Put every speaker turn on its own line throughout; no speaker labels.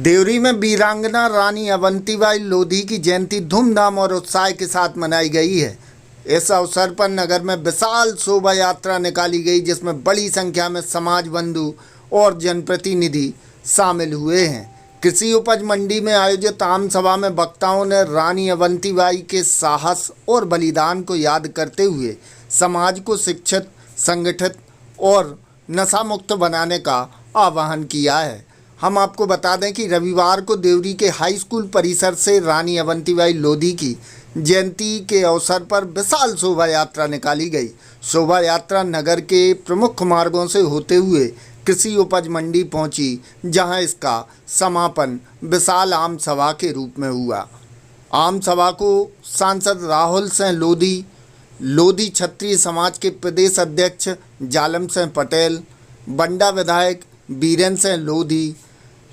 देवरी में वीरांगना रानी अवंतीबाई लोधी की जयंती धूमधाम और उत्साह के साथ मनाई गई है। इस अवसर पर नगर में विशाल शोभा यात्रा निकाली गई, जिसमें बड़ी संख्या में समाज बंधु और जनप्रतिनिधि शामिल हुए हैं। कृषि उपज मंडी में आयोजित आम सभा में वक्ताओं ने रानी अवंतीबाई के साहस और बलिदान को याद करते हुए समाज को शिक्षित, संगठित और नशा मुक्त बनाने का आह्वान किया है। हम आपको बता दें कि रविवार को देवरी के हाई स्कूल परिसर से रानी अवंतीबाई लोधी की जयंती के अवसर पर विशाल शोभा यात्रा निकाली गई। शोभा यात्रा नगर के प्रमुख मार्गों से होते हुए कृषि उपज मंडी पहुंची, जहां इसका समापन विशाल आम सभा के रूप में हुआ। आम सभा को सांसद राहुल सिंह लोधी क्षत्रिय समाज के प्रदेश अध्यक्ष जालम सिंह पटेल, बंडा विधायक बीरेन सिंह लोधी,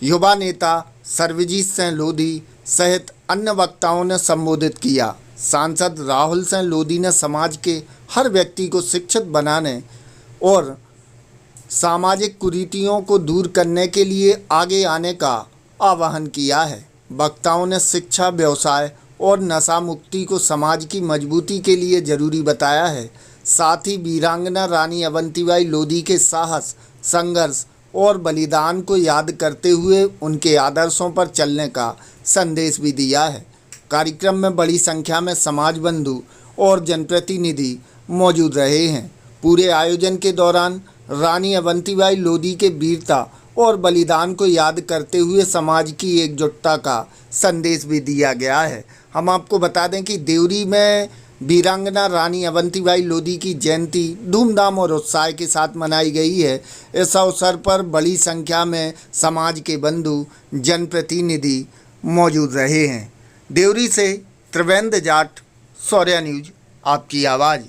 युवा नेता सर्वजीत सिंह लोधी सहित अन्य वक्ताओं ने संबोधित किया। सांसद राहुल सिंह लोधी ने समाज के हर व्यक्ति को शिक्षित बनाने और सामाजिक कुरीतियों को दूर करने के लिए आगे आने का आह्वान किया है। वक्ताओं ने शिक्षा, व्यवसाय और नशा मुक्ति को समाज की मजबूती के लिए जरूरी बताया है। साथ ही वीरांगना रानी अवंतीबाई लोधी के साहस, संघर्ष और बलिदान को याद करते हुए उनके आदर्शों पर चलने का संदेश भी दिया है। कार्यक्रम में बड़ी संख्या में समाज बंधु और जनप्रतिनिधि मौजूद रहे हैं। पूरे आयोजन के दौरान रानी अवंतीबाई लोधी के वीरता और बलिदान को याद करते हुए समाज की एकजुटता का संदेश भी दिया गया है। हम आपको बता दें कि देवरी में वीरांगना रानी अवंतीबाई लोधी की जयंती धूमधाम और उत्साह के साथ मनाई गई है। इस अवसर पर बड़ी संख्या में समाज के बंधु, जनप्रतिनिधि मौजूद रहे हैं। देवरी से त्रिवेंद्र जाट, शौर्य न्यूज, आपकी आवाज़।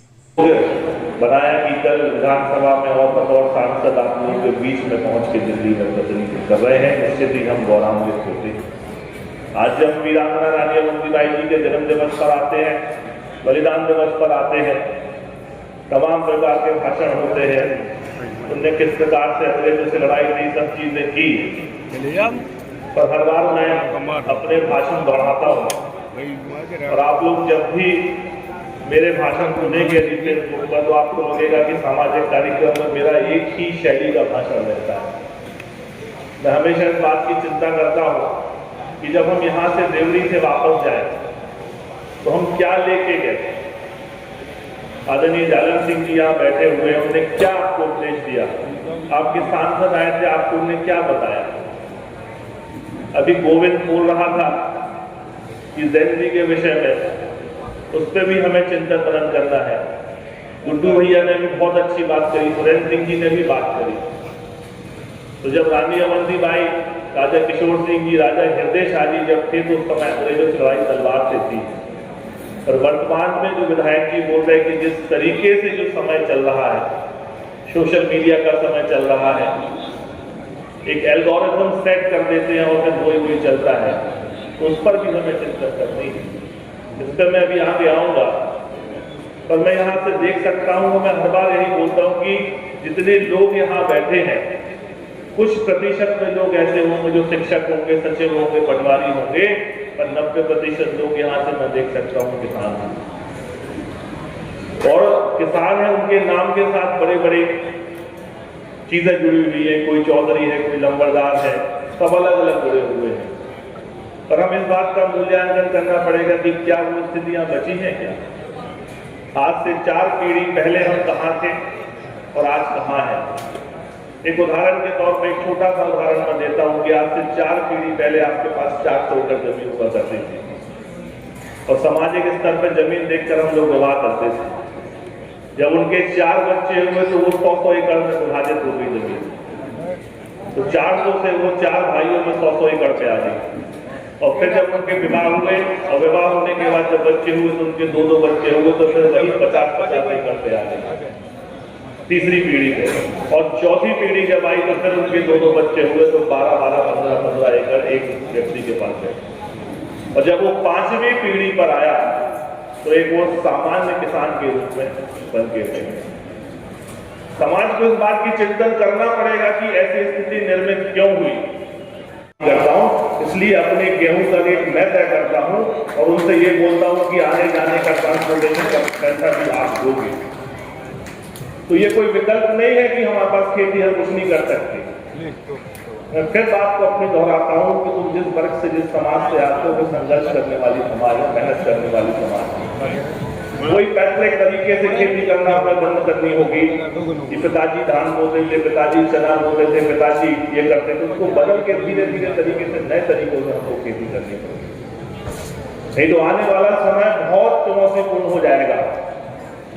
बताया कि कल विधानसभा में और बतौर सांसद आप लोगों के बीच में पहुंच के दिल्ली में प्रतिनिधित्व कर रहे हैं, निश्चित ही हम गौरवान्वित होते हैं। आज जब वीरांगना रानी अवंतीबाई जी के जन्म दिवस पर आते हैं, बलिदान दिवस पर आते हैं, तमाम प्रकार के भाषण होते हैं, उनने किस प्रकार से अंग्रेजों से लड़ाई की सब चीजें की, पर हर बार मैं अपने भाषण बढ़ाता हूँ और आप लोग जब भी मेरे भाषण सुनेंगे तो आपको लगेगा कि सामाजिक कार्यक्रम में मेरा एक ही शैली का भाषण रहता है। मैं हमेशा इस बात की चिंता करता हूँ कि जब हम यहाँ से देवरी से वापस जाए तो हम क्या लेके गए। आदरणीय जालम सिंह जी यहाँ बैठे हुए हैं, उन्होंने क्या आपको उपदेश दिया, आपके सांसद आए थे, आपको उन्होंने क्या बताया। अभी गोविंद बोल रहा था कि जैन जी के विषय में, उस पर भी हमें चिंतन मनन करना है। गुड्डू भैया ने भी बहुत अच्छी बात करी, सुरेंद्र सिंह जी ने भी बात करी। तो जब रानी अवंतीबाई, राजा किशोर सिंह जी, राजा हृदय शाह जी जब थे तो उस समय अंग्रेजों की लड़ाई तलवार से थी। और वर्तमान में जो विधायक जी बोल रहे हैं कि जिस तरीके से जो समय चल रहा है, सोशल मीडिया का समय चल रहा है, एक एल्गोरिथम सेट कर देते हैं और फिर वही चलता है, तो उस पर भी हमें चिंतन करनी है। इस पर मैं अभी आगे आऊंगा, पर मैं यहाँ से देख सकता हूँ, मैं हर बार यही बोलता हूँ कि जितने लोग यहाँ बैठे हैं, कुछ प्रतिशत में लोग ऐसे होंगे जो शिक्षक होंगे, सचिव होंगे, पटवारी होंगे, पर 90% लोग यहाँ से मैं देख सकता हूँ किसान हैं। और किसान है, उनके नाम के साथ बड़े बड़े चीजें जुड़ी हुई है, कोई चौधरी है, कोई लंबरदार है, सब अलग अलग जुड़े हुए हैं। पर हम इस बात का मूल्यांकन करना पड़ेगा कि क्या वो स्थितियां बची हैं क्या। आज से 4 पीढ़ी पहले हम कहाँ थे और आज कहाँ हैं। एक उदाहरण के तौर पर, एक छोटा सा उदाहरण मैं देता हूँ कि आज से 4 पीढ़ी पहले आपके पास 400 एकड़ जमीन हुआ करती थी और सामाजिक स्तर पर जमीन देखकर हम लोग विवाह करते थे। जब उनके 4 बच्चे हुए तो वो 100 एकड़ में विभाजित हो गई जमीन। तो 400 से वो 4 भाइयों में 100 एकड़ पे आ गई। और फिर जब उनके विवाह हुए और विवाह होने के बाद जब बच्चे हुए तो उनके 2 बच्चे हुए, तो फिर वही 50 एकड़ पे आ गए तीसरी पीढ़ी पे। और चौथी पीढ़ी जब आई तो फिर उनके 2 बच्चे हुए तो 12, 15 एकड़ एक व्यक्ति के पास है। और जब वो 5वीं पीढ़ी पर आया तो एक वो सामान्य किसान के रूप में बन के थे। समाज को इस बात की चिंतन करना पड़ेगा कि ऐसी स्थिति निर्मित क्यों हुई। करता हूं इसलिए अपने गेहूं का रेट मैं तय करता हूं और उनसे ये बोलता हूं कि आने जाने का ट्रांसपोर्टेशन का पैसा भी आप दोगे। तो ये कोई विकल्प नहीं है कि हमारे पास खेती है कुछ नहीं कर सकते। मैं फिर बात को अपनी दोहराता हूं कि तुम जिस वर्ग से जिस समाज से आते हो वो संघर्ष करने वाली समाज है, मेहनत करने वाली समाज है। कोई पैतृक तरीके से खेती करना हमें बंद करनी होगी कि पिताजी धान बोते थे, पिताजी चना बोते थे, पिताजी ये करते थे, उसको बदल के धीरे धीरे तरीके से नए तरीकों से हमको खेती करनी पड़ेगी। नहीं तो आने वाला समय बहुत चुनौतीपूर्ण हो जाएगा।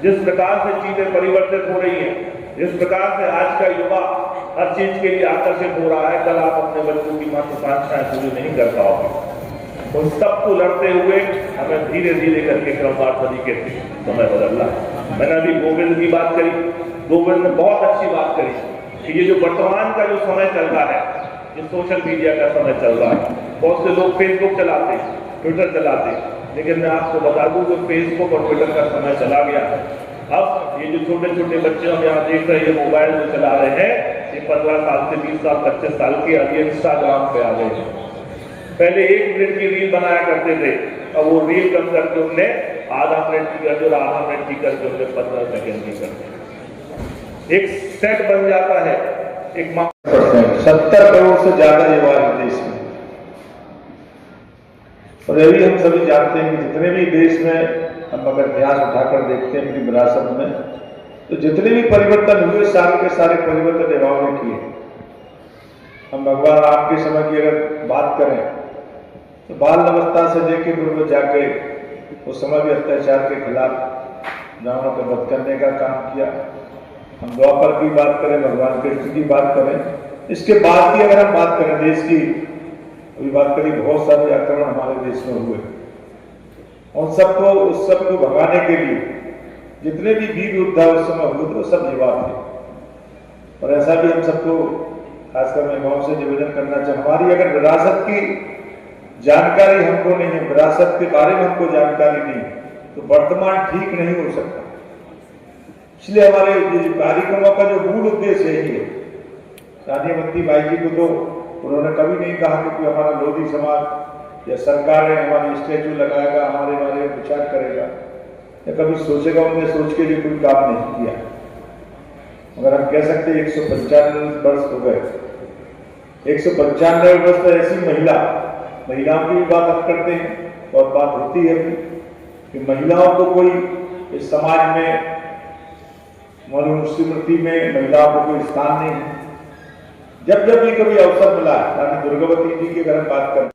जिस प्रकार से चीजें परिवर्तित हो रही हैं, जिस प्रकार से आज का युवा हर चीज के लिए आकर्षित हो रहा है, कल आप अपने बच्चों की महत्वाकांक्षाएं पूरी नहीं कर पाओगे। उन सबको लड़ते हुए हमें धीरे धीरे करके क्रमवार तरीके से समय बदलना। मैंने अभी गोविंद की बात करी, गोविंद ने बहुत अच्छी बात करी कि ये जो वर्तमान का जो समय चल रहा है, ये सोशल मीडिया का समय चल रहा है। बहुत से लोग फेसबुक चलाते, ट्विटर चलाते, लेकिन मैं आपको बता दूं कि फेसबुक और ट्विटर का समय चला गया। अब ये जो छोटे छोटे बच्चे हम यहाँ देख रहे हैं मोबाइल जो चला रहे हैं, ये 15 साल से 20 साल 25 साल के अभी इंस्टाग्राम पे आ गए हैं। पहले 1 मिनट की रील बनाया करते थे, अब वो रील कम करके उनने आधा मिनट की कर दी और आधा मिनट की करके उनने 15 सेकंड की कर दी। एक सेट बन जाता है। एक
70 करोड़ से ज्यादा युवा है देश में, और यही हम सभी जानते हैं कि जितने भी देश में हम अगर इतिहास उठाकर देखते हैं अपनी विरासत में, तो जितने भी परिवर्तन हुए सारे के सारे परिवर्तन युवाओं ने किए। हम भगवान राम के समय की अगर बात करें तो बाल अवस्था से लेकर पूर्व जाके उस समय भी अत्याचार के खिलाफ रावण को वध करने का काम किया। हम द्वापर की बात करें, भगवान कृष्ण की बात करें, इसके बाद की अगर हम बात करें देश की, अभी बात करी बहुत सारे आक्रमण हमारे देश में हुए। उन सबको उस सब को भगाने के लिए जितने भी वीर योद्धा उस समय हुए थे वो सब युवा थे। और ऐसा भी हम सबको खासकर मैं गांव से निवेदन करना चाहूँ, हमारी अगर विरासत की जानकारी हमको नहीं है, विरासत के बारे में हमको जानकारी नहीं है, तो वर्तमान ठीक नहीं हो सकता। इसलिए हमारे कार्यक्रमों का जो मूल उद्देश्य यही है। रानी अवंती बाई जी को तो उन्होंने कभी नहीं कहा कि कोई हमारा लोधी समाज या सरकार है हमारी स्टैचू लगाएगा, हमारे बारे में विचार करेगा या कभी सोचेगा, उन्होंने सोच के लिए कोई काम नहीं किया। अगर हम कह सकते 195 वर्ष हो गए, 195 वर्ष तो ऐसी महिलाओं की भी बात हम करते हैं और बात होती है कि महिलाओं को कोई इस समाज में मनुस्मृति में महिलाओं को कोई स्थान नहीं है। जब जब भी कभी अवसर मिला, रानी दुर्गावती जी की अगर हम बात करते